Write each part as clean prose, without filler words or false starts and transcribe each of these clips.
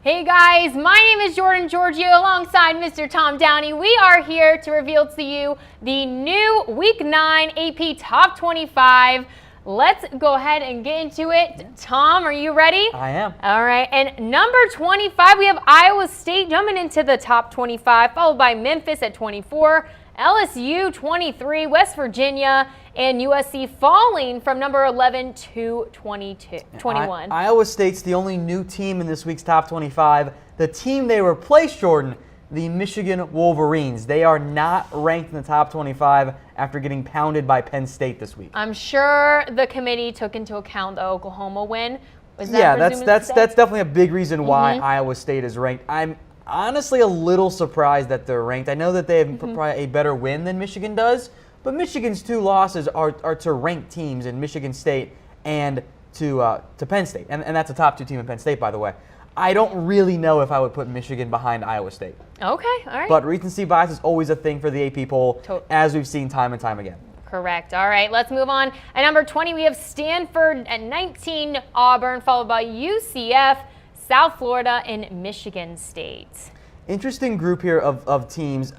Hey guys, my name is Jordan Giorgio alongside Mr. Tom Downey. We are here to reveal to you the new Week 9 AP Top 25. Let's go ahead and get into it. Tom, are you ready? I am. All right, and number 25, we have Iowa State jumping into the top 25, followed by Memphis at 24, LSU 23, West Virginia, and USC falling from number 11 to 21. Iowa State's the only new team in this week's top 25. The team they replaced, Jordan, the Michigan Wolverines. They are not ranked in the top 25 after getting pounded by Penn State this week. I'm sure the committee took into account the Oklahoma win. That's definitely a big reason why Iowa State is ranked. I'm honestly a little surprised that they're ranked. I know that they have probably a better win than Michigan does, but Michigan's two losses are to ranked teams in Michigan State and to Penn State. And that's a top two team in Penn State, by the way. I don't really know if I would put Michigan behind Iowa State. Okay, all right. But recency bias is always a thing for the AP poll, as we've seen time and time again. Correct. All right, let's move on. At number 20, we have Stanford. At 19, Auburn, followed by UCF, South Florida, and Michigan State. Interesting group here of teams.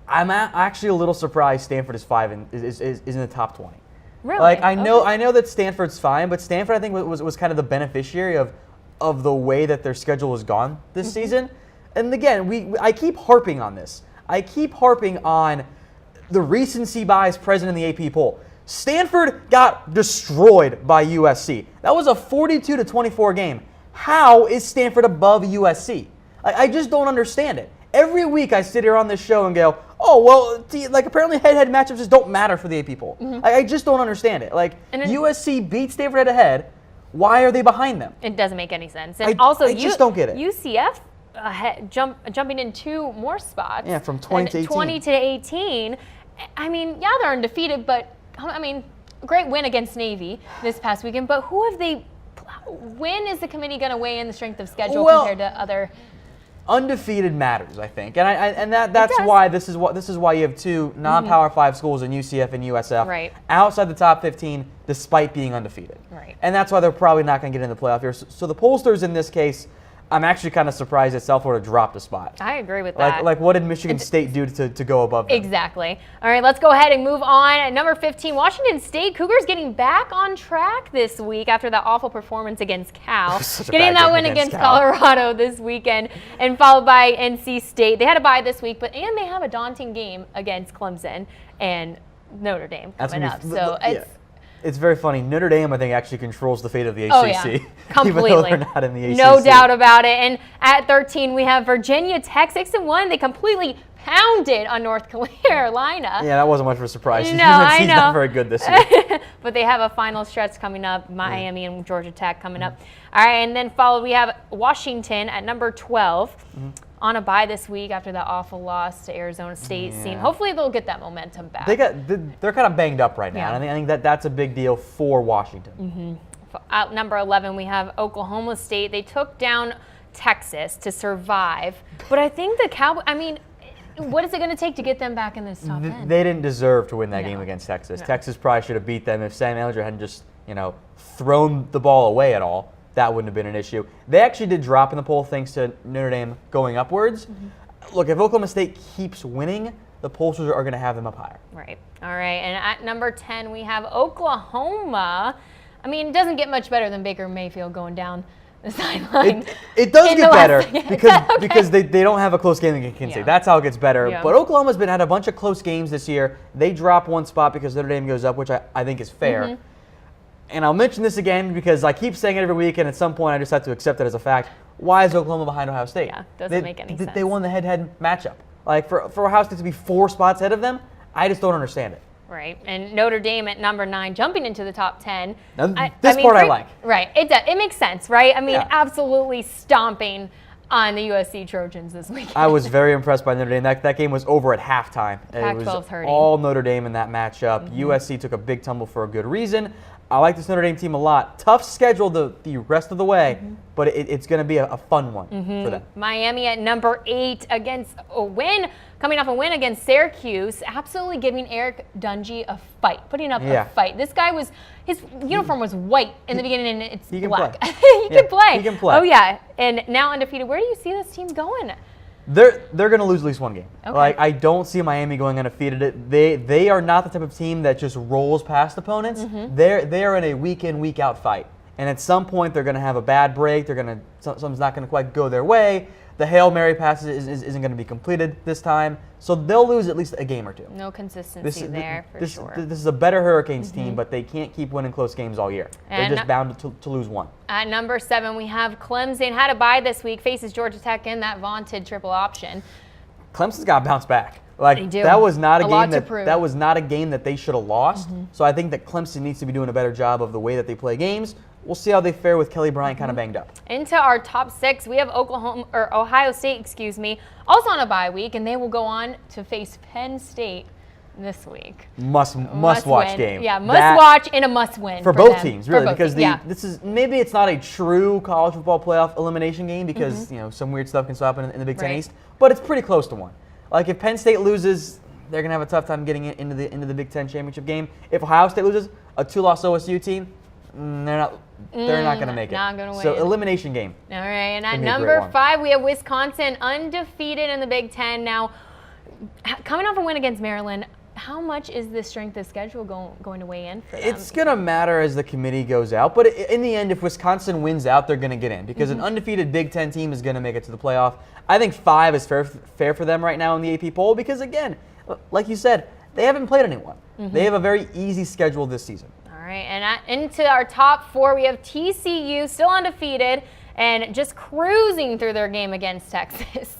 I'm actually a little surprised Stanford is in the top 20. Really? Like I know that Stanford's fine, but Stanford I think was kind of the beneficiary of the way that their schedule has gone this season. And again, I keep harping on this. I keep harping on the recency bias present in the AP poll. Stanford got destroyed by USC. That was a 42-24 game. How is Stanford above USC? I just don't understand it. Every week I sit here on this show and go, oh, well, apparently head-to-head matchups just don't matter for the AP poll. I just don't understand it. USC beat Stanford head-to-head. Why are they behind them? It doesn't make any sense. And I just don't get it. UCF jumping in two more spots. Yeah, from 20 to 18. 20 to 18. I mean, yeah, they're undefeated, but, I mean, great win against Navy this past weekend. But when is the committee going to weigh in the strength of schedule compared to other? Undefeated matters, I think, and that's why this is why you have two non-Power 5 schools in UCF and USF outside the top 15, despite being undefeated. Right. And that's why they're probably not going to get in the playoff here. So the pollsters in this case, I'm actually kind of surprised that South Florida dropped a spot. I agree with that. Like what did Michigan State do to go above them? Exactly. All right, let's go ahead and move on. At number 15, Washington State. Cougars getting back on track this week after that awful performance against Cal. Getting that win against Colorado this weekend, and followed by NC State. They had a bye this week, and they have a daunting game against Clemson and Notre Dame coming up. So it's very funny. Notre Dame, I think, actually controls the fate of the ACC. Oh, yeah. Completely. Even though they're not in the ACC. No doubt about it. And at 13, we have Virginia Tech, 6-1. They completely pounded on North Carolina. Yeah, that wasn't much of a surprise. No, I know. Not very good this year. But they have a final stretch coming up, Miami and Georgia Tech coming up. All right, and then followed, we have Washington at number 12. On a bye this week after that awful loss to Arizona State. Hopefully they'll get that momentum back. They're kind of banged up right now, and I think that's a big deal for Washington. At number 11, we have Oklahoma State. They took down Texas to survive, but I think the Cowboys. I mean, what is it going to take to get them back in this top 10? They didn't deserve to win that game against Texas. Texas probably should have beat them if Sam Ehlinger hadn't just thrown the ball away at all. That wouldn't have been an issue. They actually did drop in the poll thanks to Notre Dame going upwards. Look, if Oklahoma State keeps winning, the pollsters are going to have them up higher. Right. All right. And at number 10, we have Oklahoma. I mean, it doesn't get much better than Baker Mayfield going down the sideline. It does get better because they don't have a close game against Kansas State. That's how it gets better. But Oklahoma's had a bunch of close games this year. They drop one spot because Notre Dame goes up, which I think is fair. And I'll mention this again because I keep saying it every week, and at some point I just have to accept it as a fact. Why is Oklahoma behind Ohio State? Yeah, doesn't make any sense. They won the head-to-head matchup. For Ohio State to be 4 spots ahead of them, I just don't understand it. Right, and Notre Dame at number 9, jumping into the top 10. I like. Right, it makes sense, right? I mean, absolutely stomping on the USC Trojans this week. I was very impressed by Notre Dame. That game was over at halftime. It was hurting. all Notre Dame in that matchup. USC took a big tumble for a good reason. I like this Notre Dame team a lot. Tough schedule the rest of the way, but it's going to be a fun one for them. Miami at number 8 against a win, coming off a win against Syracuse, absolutely giving Eric Dungey a fight, putting up a fight. This guy his uniform was white in the beginning, and it's black. He can play. He can play. Oh, yeah. And now undefeated. Where do you see this team going? They're going to lose at least one game. Okay. Like, I don't see Miami going undefeated. They are not the type of team that just rolls past opponents. They are in a week in, week out fight. And at some point they're going to have a bad break. Something's not going to quite go their way. The Hail Mary pass isn't going to be completed this time. So they'll lose at least a game or two. No consistency there for sure. This is a better Hurricanes team, but they can't keep winning close games all year. And they're just bound to lose one. At number 7, we have Clemson. Had a bye this week, faces Georgia Tech in that vaunted triple option. Clemson's got to bounce back. Like, They do. that was not That was not a game that they should have lost. So I think that Clemson needs to be doing a better job of the way that they play games. We'll see how they fare with Kelly Bryant kind of banged up. Into our top 6, we have Ohio State, also on a bye week, and they will go on to face Penn State this week. Must watch game. Yeah, must watch and a must win for both teams, really, because teams. this is maybe it's not a true college football playoff elimination game because some weird stuff can still happen in the Big Ten East, but it's pretty close to one. Like, if Penn State loses, they're gonna have a tough time getting into the Big Ten championship game. If Ohio State loses, a 2-loss OSU team, they're not going to make it. Not going to win. So elimination game. All right, and at number 5, we have Wisconsin undefeated in the Big Ten. Now, coming off a win against Maryland, how much is the strength of schedule going to weigh in for them? It's going to matter as the committee goes out, but in the end, if Wisconsin wins out, they're going to get in because an undefeated Big Ten team is going to make it to the playoff. I think 5 is fair for them right now in the AP poll because, again, like you said, they haven't played anyone. They have a very easy schedule this season. All right, and into our top 4, we have TCU, still undefeated, and just cruising through their game against Texas.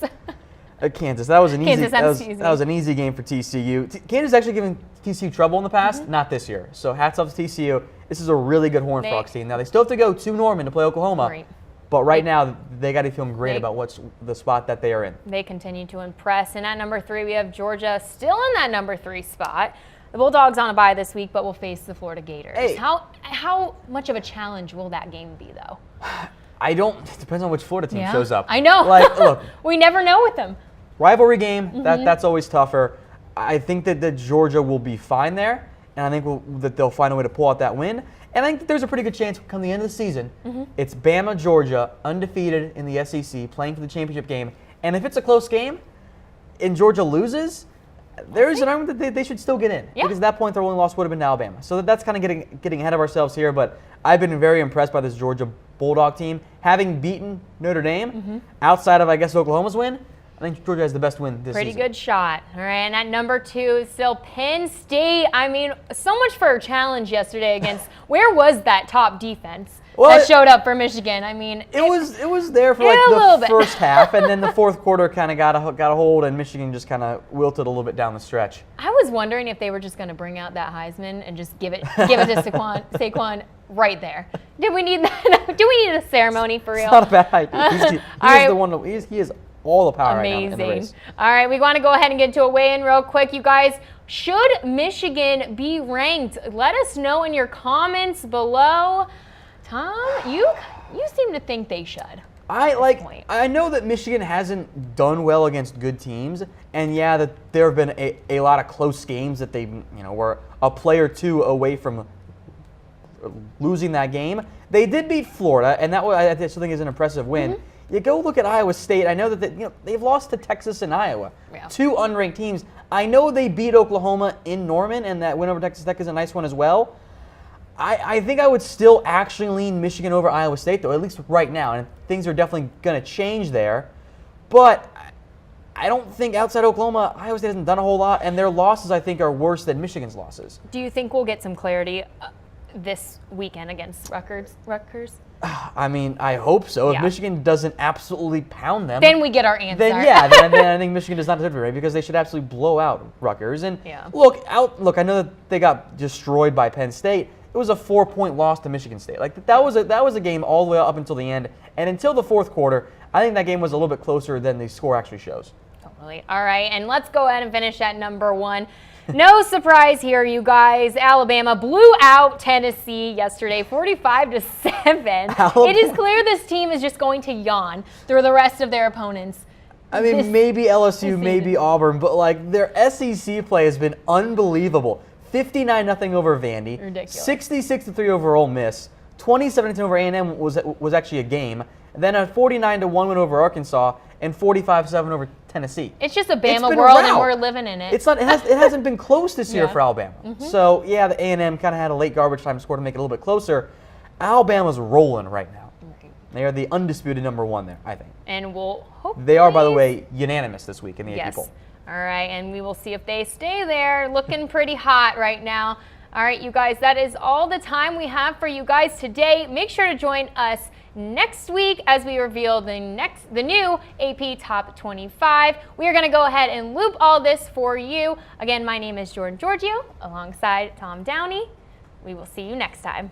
Kansas. That was an easy. That was an easy game for TCU. Kansas actually given TCU trouble in the past, not this year. So hats off to TCU. This is a really good Horned Frogs team. Now they still have to go to Norman to play Oklahoma. Right. But right now, they got to be feeling great about what's the spot that they are in. They continue to impress. And at number 3, we have Georgia still in that number 3 spot. The Bulldogs on a bye this week, but will face the Florida Gators. Hey. How much of a challenge will that game be, though? It depends on which Florida team shows up. I know. Like, look, we never know with them. Rivalry game, that's always tougher. I think that Georgia will be fine there, and I think that they'll find a way to pull out that win. And I think that there's a pretty good chance come the end of the season, it's Bama, Georgia, undefeated in the SEC, playing for the championship game. And if it's a close game and Georgia loses, there's an argument that they should still get in. Because at that point, their only loss would have been to Alabama. So that's kind of getting ahead of ourselves here. But I've been very impressed by this Georgia Bulldog team. Having beaten Notre Dame, outside of, I guess, Oklahoma's win, I think Georgia has the best win this season. Pretty good shot. All right, and at number 2 is still Penn State. I mean, so much for a challenge yesterday against where was that top defense that showed up for Michigan? I mean, it was there for like the first half, and then the fourth quarter kind of got a hold, and Michigan just kind of wilted a little bit down the stretch. I was wondering if they were just going to bring out that Heisman and just give it to Saquon right there. Did we need that? Do we need a ceremony for real? It's not a bad idea. He is all the power right now in the race. All right, we want to go ahead and get to a weigh-in real quick. You guys, should Michigan be ranked? Let us know in your comments below. Tom, you seem to think they should. I know that Michigan hasn't done well against good teams, and that there have been a lot of close games that they were a play or two away from losing that game. They did beat Florida, and that I still think is an impressive win. You go look at Iowa State. I know that they've lost to Texas and Iowa, 2 unranked teams. I know they beat Oklahoma in Norman, and that win over Texas Tech is a nice one as well. I think I would still actually lean Michigan over Iowa State, though, at least right now. And things are definitely going to change there. But I don't think outside Oklahoma, Iowa State hasn't done a whole lot, and their losses, I think, are worse than Michigan's losses. Do you think we'll get some clarity this weekend against Rutgers? I mean, I hope so. If Michigan doesn't absolutely pound them, then we get our answer. Then I think Michigan does not deserve it, right? Because they should absolutely blow out Rutgers. And look, I know that they got destroyed by Penn State. It was a 4-point loss to Michigan State. Like that was a game all the way up until the end, and until the fourth quarter, I think that game was a little bit closer than the score actually shows. Totally. All right, and let's go ahead and finish at number 1. No surprise here, you guys. Alabama blew out Tennessee yesterday, 45-7. It is clear this team is just going to yawn through the rest of their opponents. I mean, maybe LSU, maybe Auburn, but like their SEC play has been unbelievable. 59-0 over Vandy. Ridiculous. 66-3 over Ole Miss. 27-10 over A&M was actually a game. And then a 49-1 win over Arkansas and 45-7 over Tennessee. It's just a Bama world, and we're living in it. It's not. It hasn't been close this year Yeah. for Alabama. So yeah, the A&M kind of had a late garbage time score to make it a little bit closer. Alabama's rolling right now. They are the undisputed number 1 there, I think. And we'll hope They are, by the way, unanimous this week in the AP poll. All right, and we will see if they stay there. Looking pretty hot right now. All right, you guys, that is all the time we have for you guys today. Make sure to join us next week as we reveal the new AP Top 25. We are going to go ahead and loop all this for you. Again, my name is Jordan Giorgio alongside Tom Downey. We will see you next time.